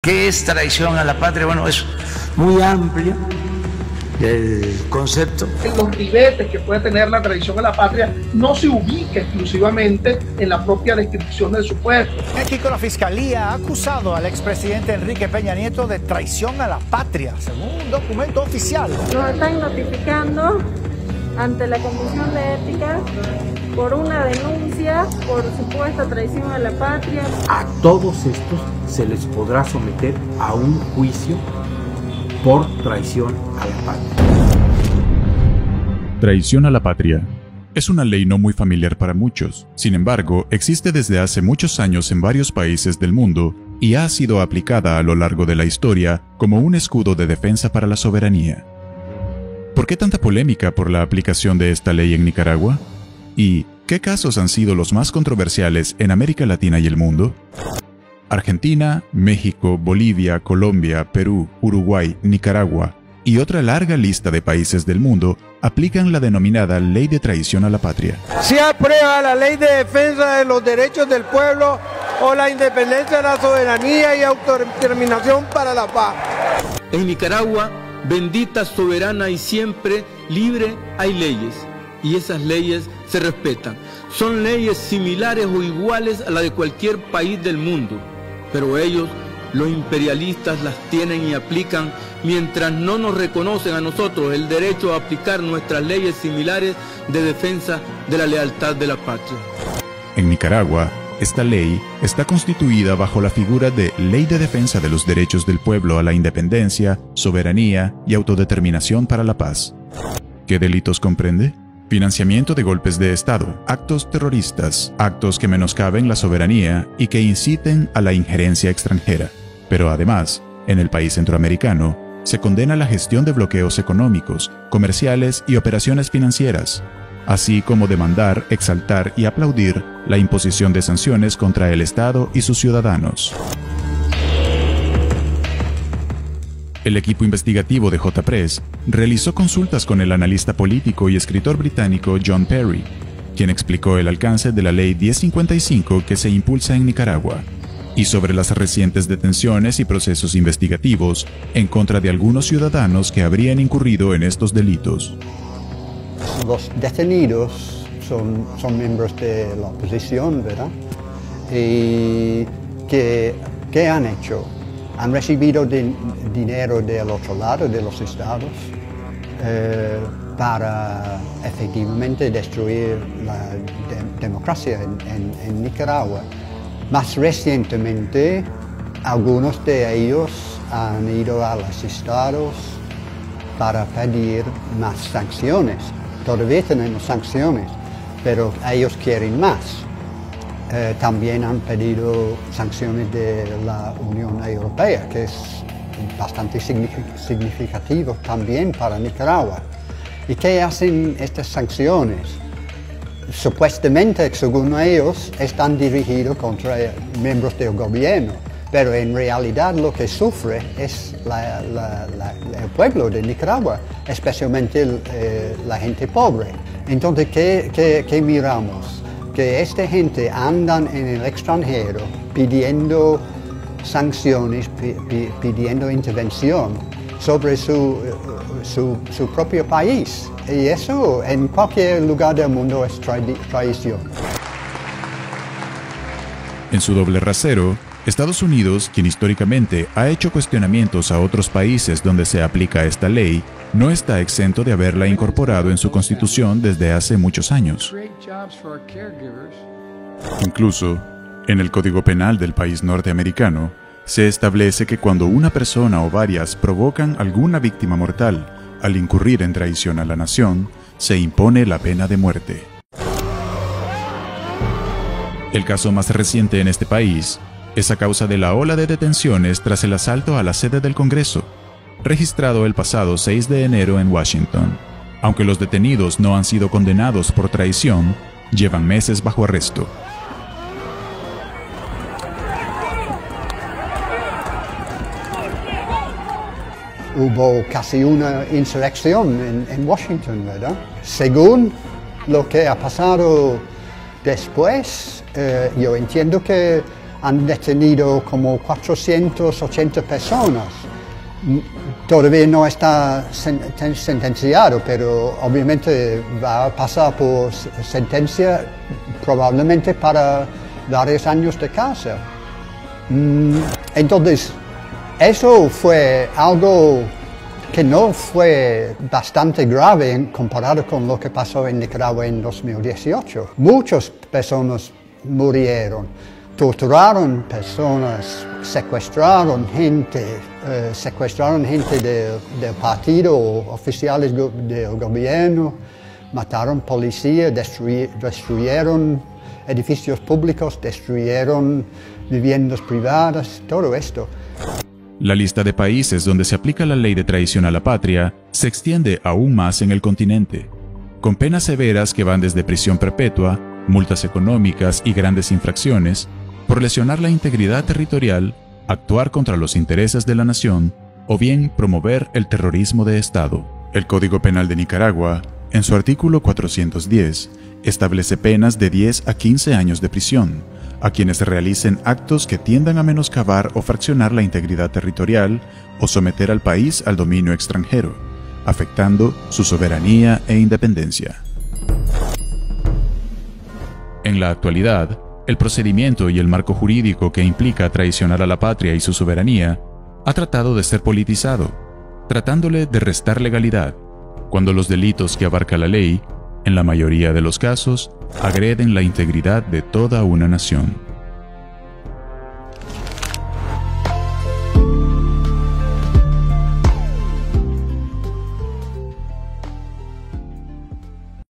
¿Qué es traición a la patria? Bueno, es muy amplio el concepto. Los ribetes que puede tener la traición a la patria no se ubica exclusivamente en la propia descripción del supuesto. México, la Fiscalía ha acusado al expresidente Enrique Peña Nieto de traición a la patria, según un documento oficial. Nos están notificando ante la Comisión de Ética por una denuncia por supuesta traición a la patria. A todos estos se les podrá someter a un juicio por traición a la patria. Traición a la patria es una ley no muy familiar para muchos. Sin embargo, existe desde hace muchos años en varios países del mundo y ha sido aplicada a lo largo de la historia como un escudo de defensa para la soberanía. ¿Por qué tanta polémica por la aplicación de esta ley en Nicaragua? ¿Y qué casos han sido los más controversiales en América Latina y el mundo? Argentina, México, Bolivia, Colombia, Perú, Uruguay, Nicaragua y otra larga lista de países del mundo aplican la denominada Ley de Traición a la Patria. Se aprueba la Ley de Defensa de los Derechos del Pueblo o la independencia, la soberanía y autodeterminación para la paz. En Nicaragua, bendita, soberana y siempre libre, hay leyes. Y esas leyes se respetan. Son leyes similares o iguales a las de cualquier país del mundo. Pero ellos, los imperialistas, las tienen y aplican mientras no nos reconocen a nosotros el derecho a aplicar nuestras leyes similares de defensa de la lealtad de la patria. En Nicaragua, esta ley está constituida bajo la figura de Ley de Defensa de los Derechos del Pueblo a la Independencia, Soberanía y Autodeterminación para la Paz. ¿Qué delitos comprende? Financiamiento de golpes de Estado, actos terroristas, actos que menoscaben la soberanía y que inciten a la injerencia extranjera. Pero además, en el país centroamericano, se condena la gestión de bloqueos económicos, comerciales y operaciones financieras, así como demandar, exaltar y aplaudir la imposición de sanciones contra el Estado y sus ciudadanos. El equipo investigativo de J-Press realizó consultas con el analista político y escritor británico John Perry, quien explicó el alcance de la Ley 1055 que se impulsa en Nicaragua, y sobre las recientes detenciones y procesos investigativos en contra de algunos ciudadanos que habrían incurrido en estos delitos. Los detenidos son miembros de la oposición, ¿verdad? ¿Y qué han hecho? Han recibido dinero del otro lado, de los estados, para efectivamente destruir la democracia en Nicaragua. Más recientemente, algunos de ellos han ido a los estados para pedir más sanciones. Todavía tenemos sanciones, pero ellos quieren más. También han pedido sanciones de la Unión Europea, que es bastante significativo también para Nicaragua. ¿Y qué hacen estas sanciones? Supuestamente, según ellos, están dirigidos contra miembros del gobierno, pero en realidad lo que sufre es el pueblo de Nicaragua, especialmente la gente pobre. Entonces, ¿qué miramos? Que esta gente andan en el extranjero pidiendo sanciones, pidiendo intervención sobre su propio país. Y eso en cualquier lugar del mundo es traición. En su doble rasero, Estados Unidos, quien históricamente ha hecho cuestionamientos a otros países donde se aplica esta ley, no está exento de haberla incorporado en su constitución desde hace muchos años. Incluso, en el Código Penal del país norteamericano, se establece que cuando una persona o varias provocan alguna víctima mortal al incurrir en traición a la nación, se impone la pena de muerte. El caso más reciente en este país es a causa de la ola de detenciones tras el asalto a la sede del Congreso, registrado el pasado 6 de enero en Washington. Aunque los detenidos no han sido condenados por traición, llevan meses bajo arresto. Hubo casi una insurrección en Washington, ¿verdad? Según lo que ha pasado después, yo entiendo que han detenido como 480 personas. Todavía no está sentenciado, pero obviamente va a pasar por sentencia probablemente para varios años de cárcel. Entonces, eso fue algo que no fue bastante grave comparado con lo que pasó en Nicaragua en 2018. Muchas personas murieron, torturaron personas, secuestraron gente del partido, oficiales del gobierno, mataron policías, destruyeron edificios públicos, destruyeron viviendas privadas, todo esto. La lista de países donde se aplica la ley de traición a la patria se extiende aún más en el continente, con penas severas que van desde prisión perpetua, multas económicas y grandes infracciones, por lesionar la integridad territorial, actuar contra los intereses de la nación o bien promover el terrorismo de Estado. El Código Penal de Nicaragua, en su artículo 410, establece penas de 10 a 15 años de prisión a quienes realicen actos que tiendan a menoscabar o fraccionar la integridad territorial o someter al país al dominio extranjero, afectando su soberanía e independencia. En la actualidad, el procedimiento y el marco jurídico que implica traicionar a la patria y su soberanía ha tratado de ser politizado, tratándole de restar legalidad, cuando los delitos que abarca la ley, en la mayoría de los casos, agreden la integridad de toda una nación.